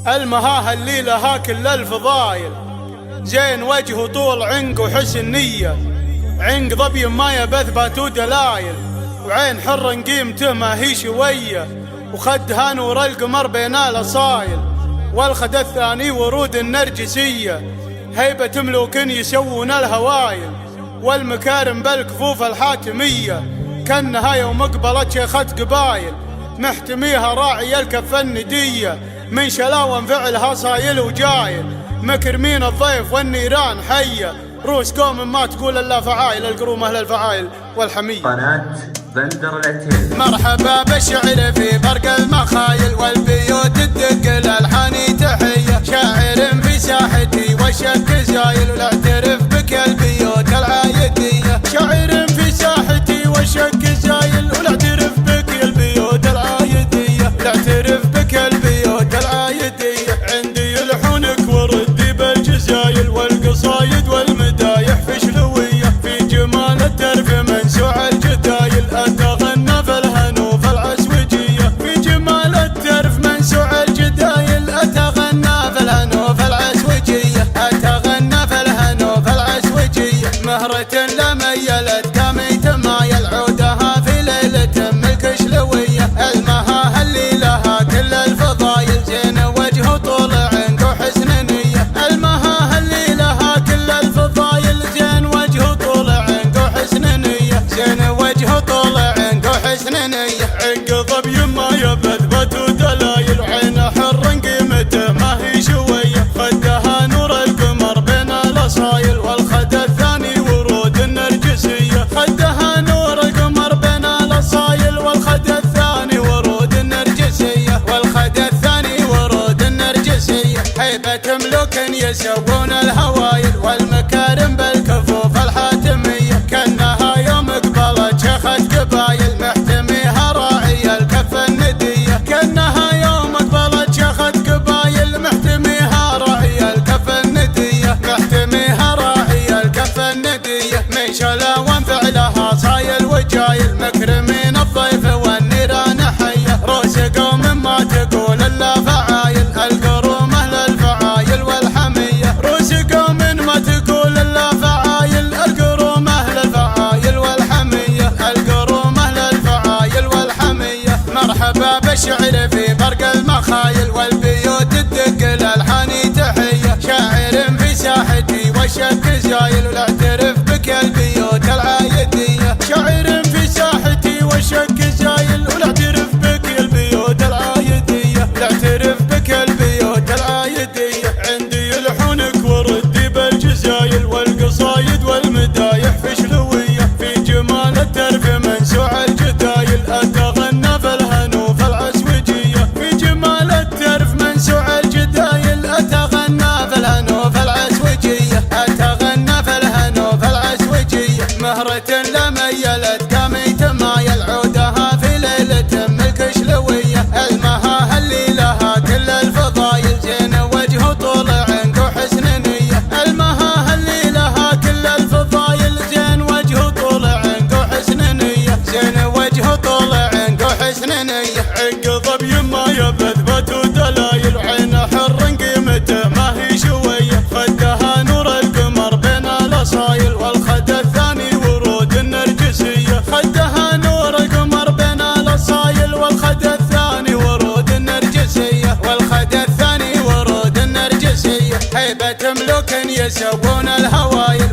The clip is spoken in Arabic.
المها اللي لها كل الفضايل، زين وجه وطول عنق وحسن نية، عنق ظبي ما يبثبت ودلايل، وعين حر قيمته ما هي شوية، وخدها نور القمر بين الاصايل، والخد الثاني ورود النرجسية، هيبة ملوك يسوون الهوايل، والمكارم بالكفوف الحاتمية، كانها يوم قبلت شيخة قبايل، محتميها راعي الكف الندية، من شلاوة فعلها صايل وجايل، مكرمين الضيف والنيران حية، روس قوم ما تقول الا فعايل، القروم اهل الفعايل والحمية. قناة بندر العتيل. مرحبا بالشعر في برق المخايل، والبيوت تدق الالحاني تحية، شاعر في ساحتي والشك زايل، ولاعترف بك البيوت العايدية، شاعر في ساحتي والشك زايل، ولاعترف بك البيوت العايدية، لاعترف بك البيوت العايدية، عندي لحونك وردي بالجزايل، والقصايد والمدايح في شلوية، في جمال الترف منسوع الجدايل، أتغنى في الهنو في العسوجية، في جمال الترف منسوع الجدايل، أتغنى في الهنو في العسوجية، أتغنى في الهنو في العسوجية، مهرة لميلت قامي تمايل، عودها في ليلة ملك شلوية، المها اللي لها كل الفضايل، زين وجه وطول عنق وحسن نية، المها اللي لها كل الفضايل، زين وجه وطول عنق وحسن نية، زين وجه وطول عنق وحسن نية، عنق ظبي ما يبثبت ودلايل، وعين حر قيمته ما هي شوية، خدها نور القمر بين الاصايل، والخد الثاني ورود النرجسية، خدها نور القمر بين الاصايل، والخد الثاني ورود النرجسية، والخد الثاني ورود النرجسية، هيبة ملوك يسوون الهوايل، والمكارم بالكفوف الحاتمية، كانها يوم قبلت شيخة قبايل، محتميها راعي الكف الندية، كانها يوم قبلت شيخة قبايل، محتميها راعي الكف الندية، محتميها راعي الكف الندية، من شلاوة فعلها صايل وجايل، مكرمين الضيف والنيران حية، روس قوم ما تقول الا فعايل، القروم اهل الفعايل والحمية، روس قوم ما تقول الا فعايل، القروم اهل الفعايل والحمية، القروم اهل الفعايل والحمية. مرحبا بالشعر في برق المخايل، والبيوت تدق الالحاني تحية، شاعر في ساحتي والشك زايل، ولاعترف بك البيوت العايدية، شاعر في ساحتي والشك زايل، ولاعترف بك البيوت العايدية، لاعترف بك البيوت العايدية، عندي لحونك وردي بالجزايل، والقصايد والمدايح في شلوية، في جمال الترف منسوع الجدايل، أتغنى في الهنو في العسوجية، في جمال الترف منسوع الجدايل، أتغنى في الهنو في العسوجية، أتغنى في الهنو في العسوجية، مهرة لميلت قامي تمايل، عودها في ليلة ملك شلوية، المها اللي لها كل الفضايل، زين وجه وطول عنق وحسن نية، المها اللي لها كل الفضايل، زين وجه وطول عنق وحسن نية، زين وجه وطول عنق وحسن نية، عنق ظبي ما يبثبت ودلايل، وعين حر قيمته ما هي شوية، خدها نور القمر بين الاصايل، والخد الثاني ورود النرجسية، خدها نور القمر بين الاصايل، والخد الثاني ورود النرجسية، والخد الثاني ورود النرجسية، هيبة ملوك يسوون الهوايل.